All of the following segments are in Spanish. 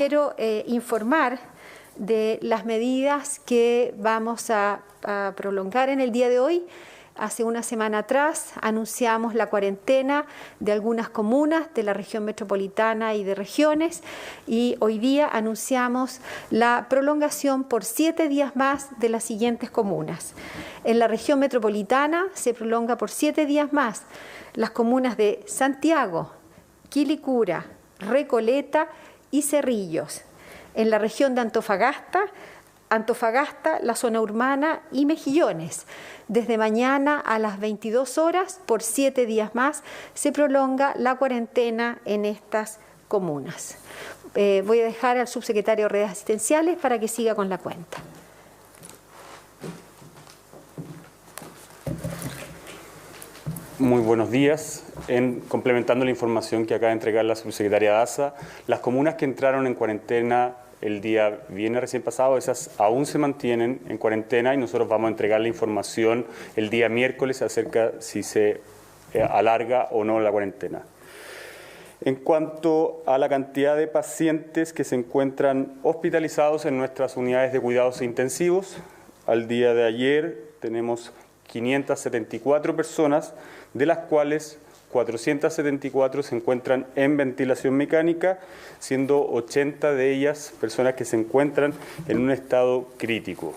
quiero informar de las medidas que vamos a prolongar en el día de hoy. Hace una semana atrás anunciamos la cuarentena de algunas comunas de la región metropolitana y de regiones, y hoy día anunciamos la prolongación por 7 días más de las siguientes comunas. En la región metropolitana se prolonga por 7 días más las comunas de Santiago, Quilicura, Recoleta y Cerrillos. En la región de Antofagasta, la zona urbana y Mejillones. Desde mañana a las 22 horas, por 7 días más, se prolonga la cuarentena en estas comunas. Voy a dejar al subsecretario de Redes Asistenciales para que siga con la cuenta. Muy buenos días. Complementando la información que acaba de entregar la subsecretaria Daza, las comunas que entraron en cuarentena el día viernes recién pasado, esas aún se mantienen en cuarentena, y nosotros vamos a entregar la información el día miércoles acerca si se alarga o no la cuarentena. En cuanto a la cantidad de pacientes que se encuentran hospitalizados en nuestras unidades de cuidados intensivos, al día de ayer tenemos 574 personas, de las cuales 474 se encuentran en ventilación mecánica, siendo 80 de ellas personas que se encuentran en un estado crítico.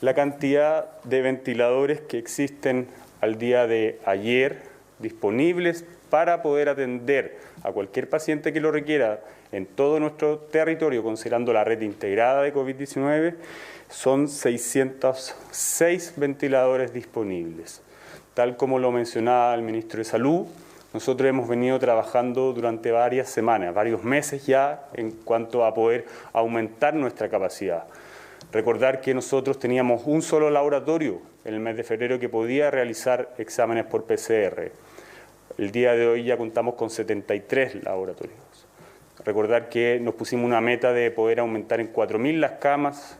La cantidad de ventiladores que existen al día de ayer disponibles para poder atender a cualquier paciente que lo requiera en todo nuestro territorio, considerando la red integrada de COVID-19, son 606 ventiladores disponibles. Tal como lo mencionaba el ministro de Salud, nosotros hemos venido trabajando durante varias semanas, varios meses ya, en cuanto a poder aumentar nuestra capacidad. Recordar que nosotros teníamos un solo laboratorio en el mes de febrero que podía realizar exámenes por PCR. El día de hoy ya contamos con 73 laboratorios. Recordar que nos pusimos una meta de poder aumentar en 4.000 las camas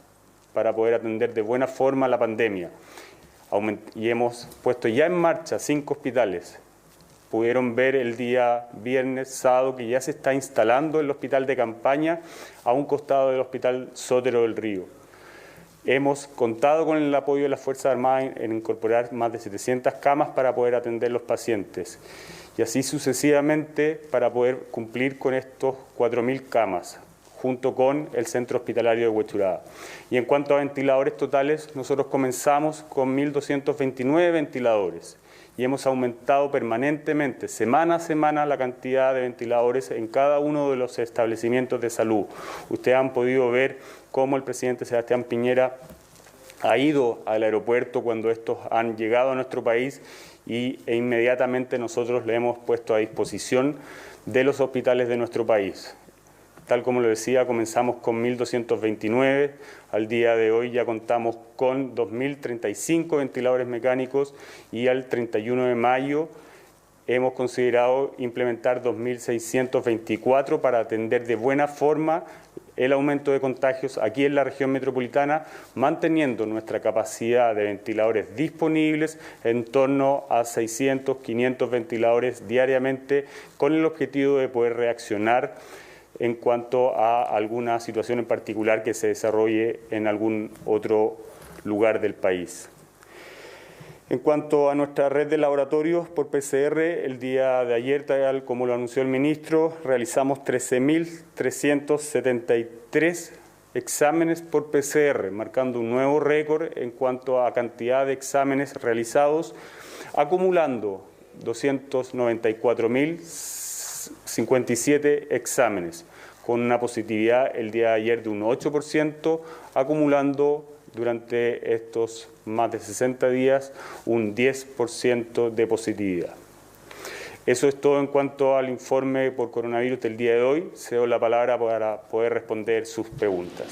para poder atender de buena forma la pandemia. Y hemos puesto ya en marcha 5 hospitales. Pudieron ver el día viernes, sábado, que ya se está instalando el hospital de campaña a un costado del hospital Sotero del Río. Hemos contado con el apoyo de las Fuerzas Armadas en incorporar más de 700 camas para poder atender los pacientes. Y así sucesivamente para poder cumplir con estos 4.000 camas, junto con el Centro Hospitalario de Huechuraba. Y en cuanto a ventiladores totales, nosotros comenzamos con 1.229 ventiladores y hemos aumentado permanentemente, semana a semana, la cantidad de ventiladores en cada uno de los establecimientos de salud. Ustedes han podido ver cómo el presidente Sebastián Piñera ha ido al aeropuerto cuando estos han llegado a nuestro país e inmediatamente nosotros le hemos puesto a disposición de los hospitales de nuestro país. Tal como lo decía, comenzamos con 1.229, al día de hoy ya contamos con 2.035 ventiladores mecánicos y al 31 de mayo hemos considerado implementar 2.624 para atender de buena forma el aumento de contagios aquí en la región metropolitana, manteniendo nuestra capacidad de ventiladores disponibles en torno a 600, 500 ventiladores diariamente, con el objetivo de poder reaccionar en cuanto a alguna situación en particular que se desarrolle en algún otro lugar del país. En cuanto a nuestra red de laboratorios por PCR, el día de ayer, tal como lo anunció el ministro, realizamos 13.373 exámenes por PCR, marcando un nuevo récord en cuanto a cantidad de exámenes realizados, acumulando 294.057 exámenes, con una positividad el día de ayer de un 8%, acumulando durante estos más de 60 días un 10% de positividad. Eso es todo en cuanto al informe por coronavirus del día de hoy. Cedo la palabra para poder responder sus preguntas.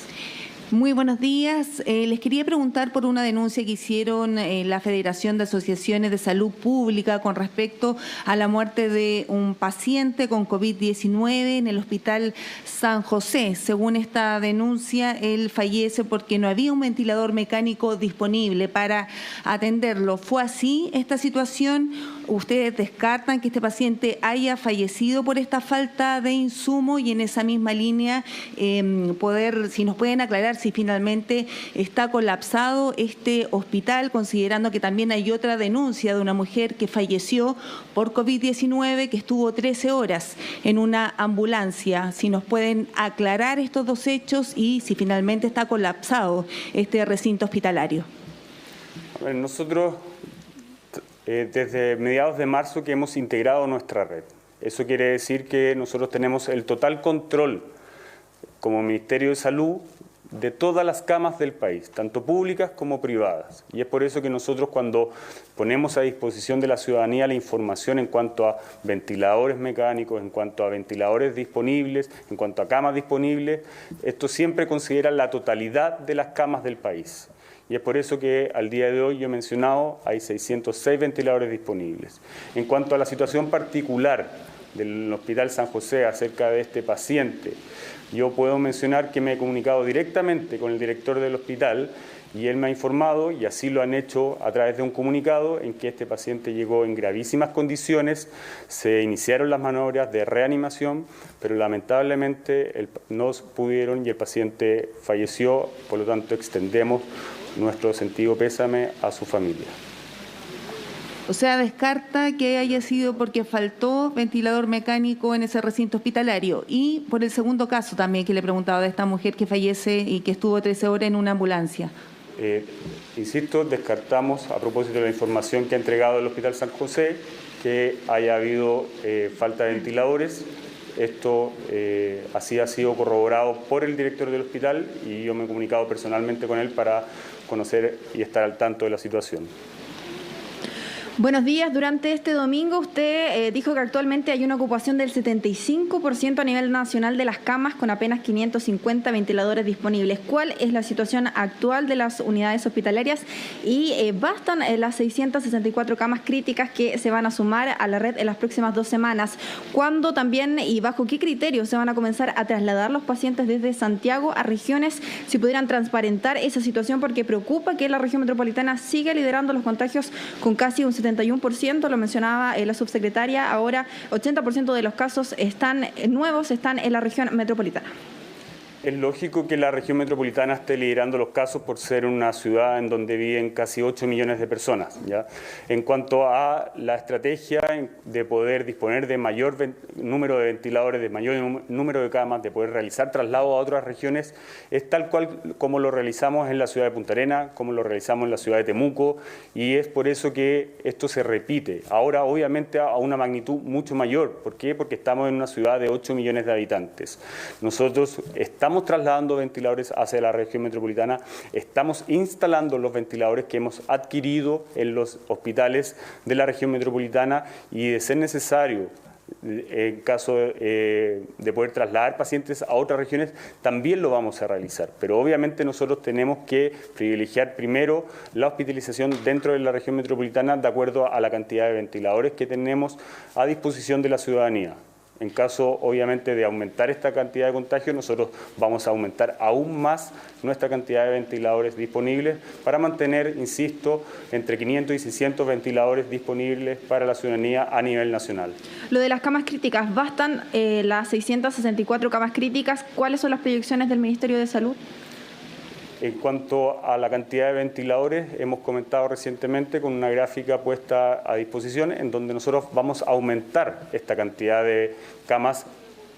Muy buenos días. Les quería preguntar por una denuncia que hicieron la Federación de Asociaciones de Salud Pública con respecto a la muerte de un paciente con COVID-19 en el Hospital San José. Según esta denuncia, él fallece porque no había un ventilador mecánico disponible para atenderlo. ¿Fue así esta situación ¿Ustedes descartan que este paciente haya fallecido por esta falta de insumo? Y en esa misma línea, si nos pueden aclarar si finalmente está colapsado este hospital, considerando que también hay otra denuncia de una mujer que falleció por COVID-19, que estuvo 13 horas en una ambulancia. Si nos pueden aclarar estos dos hechos y si finalmente está colapsado este recinto hospitalario. Nosotros, desde mediados de marzo, que hemos integrado nuestra red. Eso quiere decir que nosotros tenemos el total control, como Ministerio de Salud, de todas las camas del país, tanto públicas como privadas. Y es por eso que nosotros, cuando ponemos a disposición de la ciudadanía la información en cuanto a ventiladores mecánicos, en cuanto a ventiladores disponibles, en cuanto a camas disponibles, esto siempre considera la totalidad de las camas del país. Y es por eso que al día de hoy, yo he mencionado, hay 606 ventiladores disponibles. En cuanto a la situación particular del Hospital San José acerca de este paciente, yo puedo mencionar que me he comunicado directamente con el director del hospital y él me ha informado, y así lo han hecho a través de un comunicado, en que este paciente llegó en gravísimas condiciones, se iniciaron las maniobras de reanimación, pero lamentablemente no pudieron y el paciente falleció. Por lo tanto, extendemos nuestro sentido pésame a su familia. O sea, descarta que haya sido porque faltó ventilador mecánico en ese recinto hospitalario. Y por el segundo caso también que le preguntaba de esta mujer que fallece y que estuvo 13 horas en una ambulancia. Insisto, descartamos, a propósito de la información que ha entregado el Hospital San José, que haya habido falta de ventiladores. Esto así ha sido corroborado por el director del hospital y yo me he comunicado personalmente con él para conocer y estar al tanto de la situación. Buenos días. Durante este domingo usted dijo que actualmente hay una ocupación del 75% a nivel nacional de las camas, con apenas 550 ventiladores disponibles. ¿Cuál es la situación actual de las unidades hospitalarias? Y bastan las 664 camas críticas que se van a sumar a la red en las próximas 2 semanas. ¿Cuándo también y bajo qué criterios se van a comenzar a trasladar los pacientes desde Santiago a regiones? Si pudieran transparentar esa situación, porque preocupa que la región metropolitana siga liderando los contagios con casi un 71%, lo mencionaba la subsecretaria. Ahora 80% de los casos nuevos están en la región metropolitana. Es lógico que la región metropolitana esté liderando los casos por ser una ciudad en donde viven casi 8 millones de personas, ¿ya? En cuanto a la estrategia de poder disponer de mayor número de ventiladores, de mayor número de camas, de poder realizar traslados a otras regiones, es tal cual como lo realizamos en la ciudad de Punta Arenas, como lo realizamos en la ciudad de Temuco, y es por eso que esto se repite. Ahora, obviamente, a una magnitud mucho mayor. ¿Por qué? Porque estamos en una ciudad de 8 millones de habitantes. Nosotros estamos trasladando ventiladores hacia la región metropolitana, estamos instalando los ventiladores que hemos adquirido en los hospitales de la región metropolitana, y de ser necesario, en caso de poder trasladar pacientes a otras regiones, también lo vamos a realizar. Pero obviamente nosotros tenemos que privilegiar primero la hospitalización dentro de la región metropolitana de acuerdo a la cantidad de ventiladores que tenemos a disposición de la ciudadanía. En caso, obviamente, de aumentar esta cantidad de contagios, nosotros vamos a aumentar aún más nuestra cantidad de ventiladores disponibles para mantener, insisto, entre 500 y 600 ventiladores disponibles para la ciudadanía a nivel nacional. Lo de las camas críticas, ¿bastan las 664 camas críticas? ¿Cuáles son las proyecciones del Ministerio de Salud? En cuanto a la cantidad de ventiladores, hemos comentado recientemente con una gráfica puesta a disposición en donde nosotros vamos a aumentar esta cantidad de camas,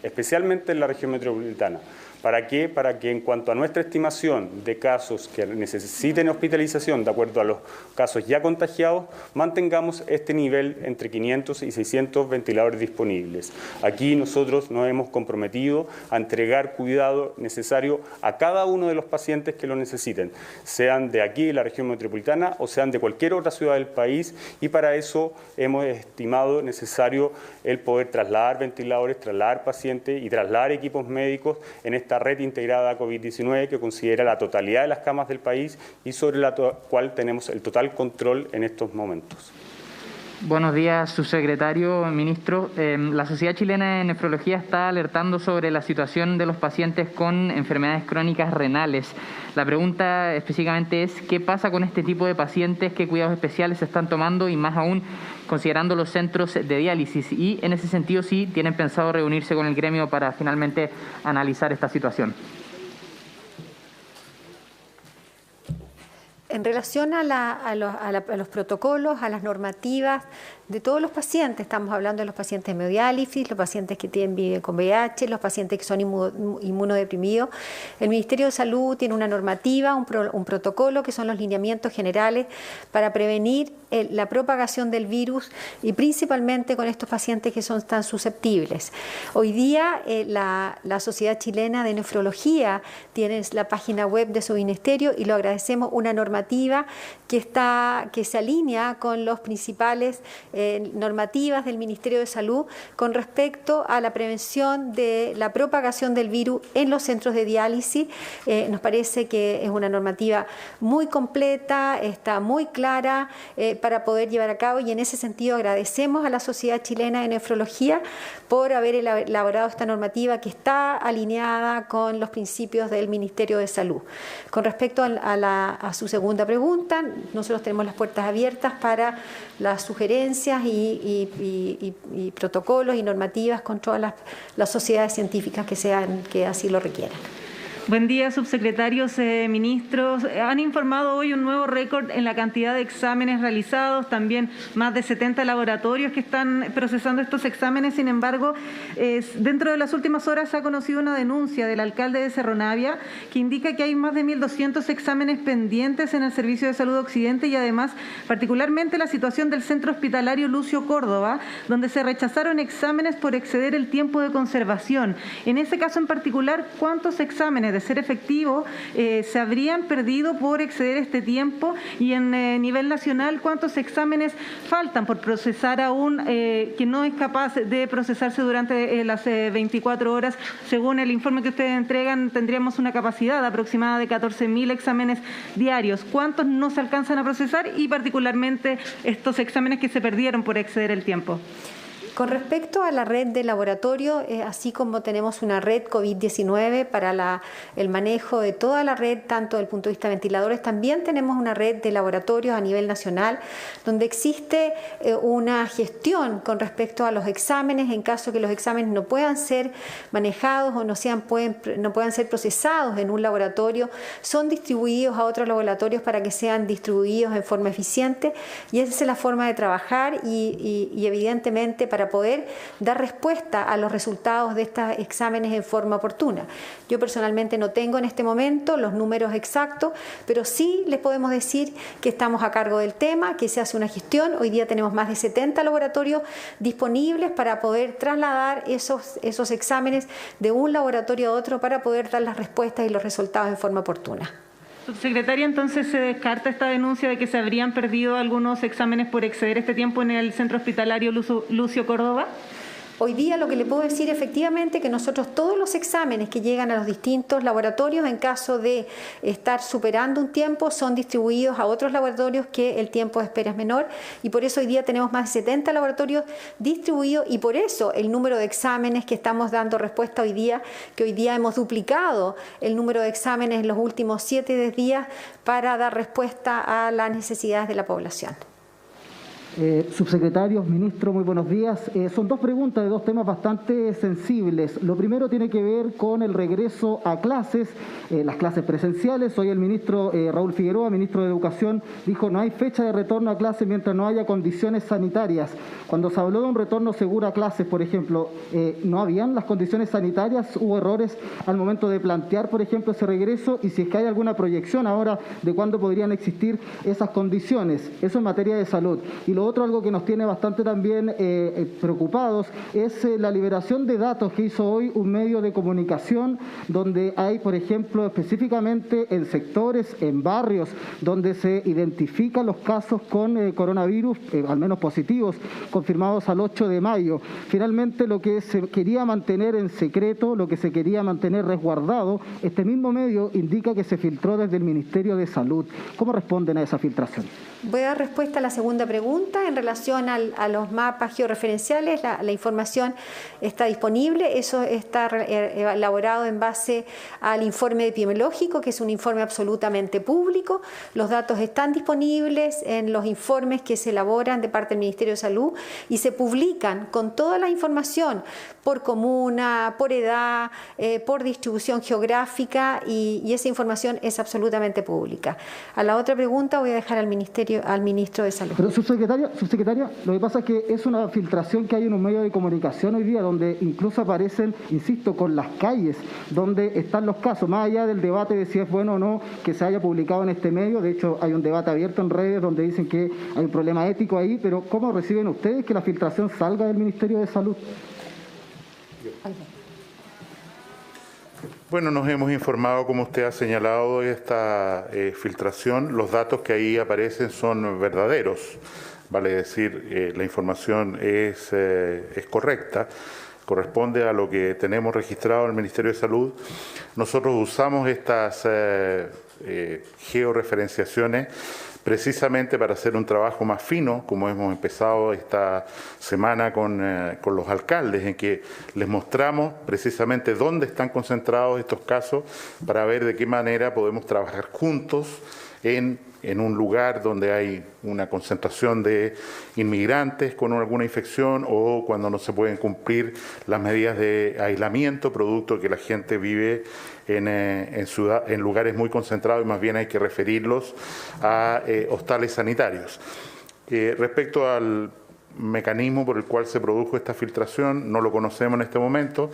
especialmente en la región metropolitana. ¿Para qué? Para que en cuanto a nuestra estimación de casos que necesiten hospitalización, de acuerdo a los casos ya contagiados, mantengamos este nivel entre 500 y 600 ventiladores disponibles. Aquí nosotros nos hemos comprometido a entregar cuidado necesario a cada uno de los pacientes que lo necesiten, sean de aquí, de la región metropolitana, o sean de cualquier otra ciudad del país, y para eso hemos estimado necesario el poder trasladar ventiladores, trasladar pacientes y trasladar equipos médicos en esta red integrada COVID-19 que considera la totalidad de las camas del país y sobre la cual tenemos el total control en estos momentos. Buenos días, subsecretario, ministro. La Sociedad Chilena de Nefrología está alertando sobre la situación de los pacientes con enfermedades crónicas renales. La pregunta específicamente es, ¿qué pasa con este tipo de pacientes? ¿Qué cuidados especiales se están tomando? Y más aún, considerando los centros de diálisis. Y en ese sentido, sí, ¿tienen pensado reunirse con el gremio para finalmente analizar esta situación? En relación a los protocolos, a las normativas de todos los pacientes, estamos hablando de los pacientes de hemodiálisis, los pacientes que viven con VIH, los pacientes que son inmunodeprimidos. El Ministerio de Salud tiene una normativa, un protocolo, que son los lineamientos generales para prevenir la propagación del virus y principalmente con estos pacientes que son tan susceptibles. Hoy día la Sociedad Chilena de Nefrología tiene la página web de su ministerio y lo agradecemos, una normativa que se alinea con los principales normativas del Ministerio de Salud con respecto a la prevención de la propagación del virus en los centros de diálisis. Nos parece que es una normativa muy completa, está muy clara para poder llevar a cabo, y en ese sentido agradecemos a la Sociedad Chilena de Nefrología por haber elaborado esta normativa que está alineada con los principios del Ministerio de Salud. Con respecto a su segunda pregunta, nosotros tenemos las puertas abiertas para las sugerencias y protocolos y normativas con todas las sociedades científicas que así lo requieran. Buen día, subsecretarios, ministros. Han informado hoy un nuevo récord en la cantidad de exámenes realizados, también más de 70 laboratorios que están procesando estos exámenes. Sin embargo, dentro de las últimas horas se ha conocido una denuncia del alcalde de Cerro Navia que indica que hay más de 1.200 exámenes pendientes en el Servicio de Salud Occidente, y además particularmente la situación del Centro Hospitalario Lucio Córdoba, donde se rechazaron exámenes por exceder el tiempo de conservación. En ese caso en particular, ¿cuántos exámenes, de ser efectivo, se habrían perdido por exceder este tiempo? Y en nivel nacional, ¿cuántos exámenes faltan por procesar aún que no es capaz de procesarse durante las 24 horas? Según el informe que ustedes entregan, tendríamos una capacidad aproximada de 14.000 exámenes diarios. ¿Cuántos no se alcanzan a procesar, y particularmente estos exámenes que se perdieron por exceder el tiempo? Con respecto a la red de laboratorio, así como tenemos una red COVID-19 para el manejo de toda la red, tanto desde el punto de vista de ventiladores, también tenemos una red de laboratorios a nivel nacional, donde existe una gestión con respecto a los exámenes, en caso que los exámenes no puedan ser manejados o no puedan ser procesados en un laboratorio, son distribuidos a otros laboratorios para que sean distribuidos en forma eficiente, y esa es la forma de trabajar y evidentemente para poder dar respuesta a los resultados de estos exámenes en forma oportuna. Yo personalmente no tengo en este momento los números exactos, pero sí les podemos decir que estamos a cargo del tema, que se hace una gestión. Hoy día tenemos más de 70 laboratorios disponibles para poder trasladar esos exámenes de un laboratorio a otro para poder dar las respuestas y los resultados en forma oportuna. Subsecretaria, entonces se descarta esta denuncia de que se habrían perdido algunos exámenes por exceder este tiempo en el Centro Hospitalario Lucio Córdoba. Hoy día lo que le puedo decir efectivamente que nosotros todos los exámenes que llegan a los distintos laboratorios, en caso de estar superando un tiempo, son distribuidos a otros laboratorios que el tiempo de espera es menor, y por eso hoy día tenemos más de 70 laboratorios distribuidos, y por eso el número de exámenes que estamos dando respuesta hoy día, que hoy día hemos duplicado el número de exámenes en los últimos 7 días para dar respuesta a las necesidades de la población. Subsecretarios, ministro, muy buenos días. Son dos preguntas de dos temas bastante sensibles. Lo primero tiene que ver con el regreso a clases, las clases presenciales. Hoy el ministro Raúl Figueroa, ministro de Educación, dijo no hay fecha de retorno a clases mientras no haya condiciones sanitarias. Cuando se habló de un retorno seguro a clases, por ejemplo, ¿no habían las condiciones sanitarias? ¿Hubo errores al momento de plantear, por ejemplo, ese regreso? Y si es que hay alguna proyección ahora de cuándo podrían existir esas condiciones. Eso en materia de salud. Y lo otro, algo que nos tiene bastante también preocupados, es la liberación de datos que hizo hoy un medio de comunicación, donde hay, por ejemplo, específicamente en sectores, en barrios, donde se identifican los casos con coronavirus, al menos positivos, confirmados al 8 de mayo. Finalmente, lo que se quería mantener en secreto, lo que se quería mantener resguardado, este mismo medio indica que se filtró desde el Ministerio de Salud. ¿Cómo responden a esa filtración? Voy a dar respuesta a la segunda pregunta. pregunta en relación a los mapas georreferenciales, la información está disponible, eso está elaborado en base al informe epidemiológico, que es un informe absolutamente público. Los datos están disponibles en los informes que se elaboran de parte del Ministerio de Salud y se publican con toda la información por comuna, por edad, por distribución geográfica y esa información es absolutamente pública. A la otra pregunta voy a dejar al ministro de Salud. Pero subsecretaria, lo que pasa es que es una filtración que hay en un medio de comunicación hoy día donde incluso aparecen, insisto, con las calles donde están los casos, más allá del debate de si es bueno o no que se haya publicado en este medio. De hecho, hay un debate abierto en redes donde dicen que hay un problema ético ahí, pero ¿cómo reciben ustedes que la filtración salga del Ministerio de Salud? Bueno, nos hemos informado, como usted ha señalado, de esta filtración. Los datos que ahí aparecen son verdaderos, vale decir, la información es correcta, corresponde a lo que tenemos registrado en el Ministerio de Salud. Nosotros usamos estas georreferenciaciones precisamente para hacer un trabajo más fino, como hemos empezado esta semana con los alcaldes, en que les mostramos precisamente dónde están concentrados estos casos para ver de qué manera podemos trabajar juntos en un lugar donde hay una concentración de inmigrantes con alguna infección o cuando no se pueden cumplir las medidas de aislamiento, producto de que la gente vive en lugares muy concentrados y más bien hay que referirlos a hostales sanitarios. Respecto al mecanismo por el cual se produjo esta filtración, no lo conocemos en este momento,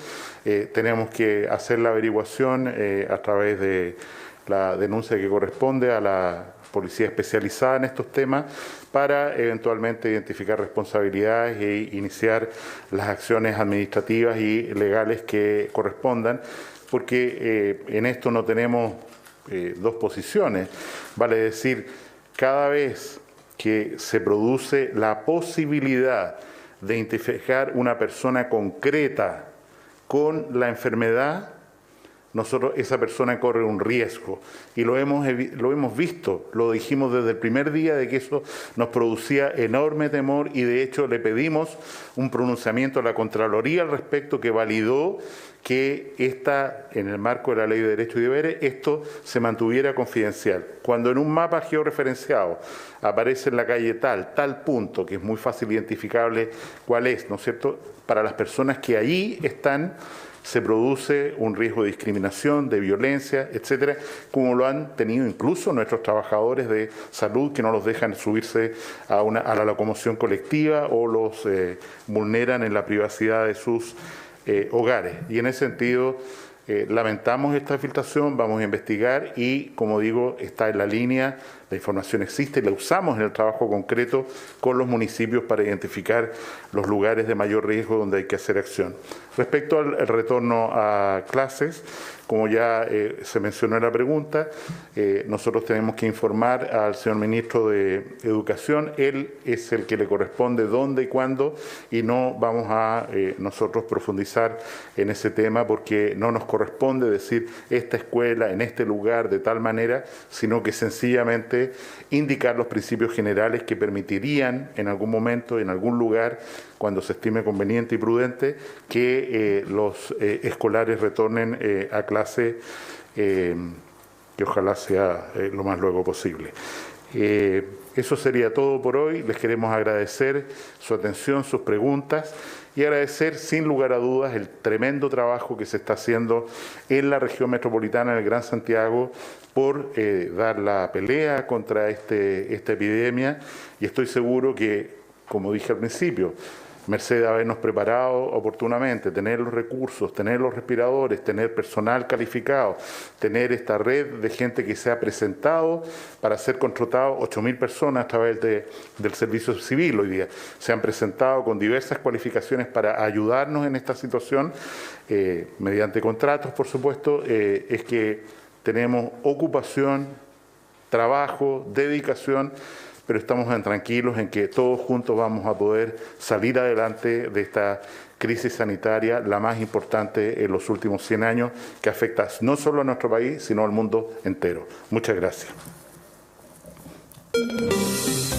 tenemos que hacer la averiguación a través de la denuncia que corresponde a la policía especializada en estos temas para eventualmente identificar responsabilidades e iniciar las acciones administrativas y legales que correspondan, porque en esto no tenemos dos posiciones, vale decir, cada vez que se produce la posibilidad de identificar una persona concreta con la enfermedad, esa persona corre un riesgo y lo hemos visto, lo dijimos desde el primer día de que eso nos producía enorme temor y de hecho le pedimos un pronunciamiento a la Contraloría al respecto que validó que en el marco de la Ley de Derechos y Deberes, esto se mantuviera confidencial. Cuando en un mapa georreferenciado aparece en la calle tal punto, que es muy fácil identificable cuál es, ¿no es cierto?, para las personas que allí están, se produce un riesgo de discriminación, de violencia, etcétera, como lo han tenido incluso nuestros trabajadores de salud que no los dejan subirse a la locomoción colectiva o los vulneran en la privacidad de sus hogares. Y en ese sentido, lamentamos esta filtración, vamos a investigar y, como digo, está en la línea, la información existe, la usamos en el trabajo concreto con los municipios para identificar los lugares de mayor riesgo donde hay que hacer acción. Respecto al retorno a clases, como ya se mencionó en la pregunta, nosotros tenemos que informar al señor ministro de Educación, él es el que le corresponde dónde y cuándo, y no vamos a nosotros profundizar en ese tema porque no nos corresponde decir esta escuela en este lugar de tal manera, sino que sencillamente indicar los principios generales que permitirían en algún momento, en algún lugar, cuando se estime conveniente y prudente, que los escolares retornen a clase, que ojalá sea lo más luego posible. Eso sería todo por hoy. Les queremos agradecer su atención, sus preguntas y agradecer sin lugar a dudas el tremendo trabajo que se está haciendo en la región metropolitana del Gran Santiago por dar la pelea contra esta epidemia y estoy seguro que, como dije al principio, merced a habernos preparado oportunamente, tener los recursos, tener los respiradores, tener personal calificado, tener esta red de gente que se ha presentado para ser contratado, 8.000 personas a través del servicio civil hoy día, se han presentado con diversas cualificaciones para ayudarnos en esta situación, mediante contratos, por supuesto, es que tenemos ocupación, trabajo, dedicación, pero estamos tranquilos en que todos juntos vamos a poder salir adelante de esta crisis sanitaria, la más importante en los últimos 100 años, que afecta no solo a nuestro país, sino al mundo entero. Muchas gracias.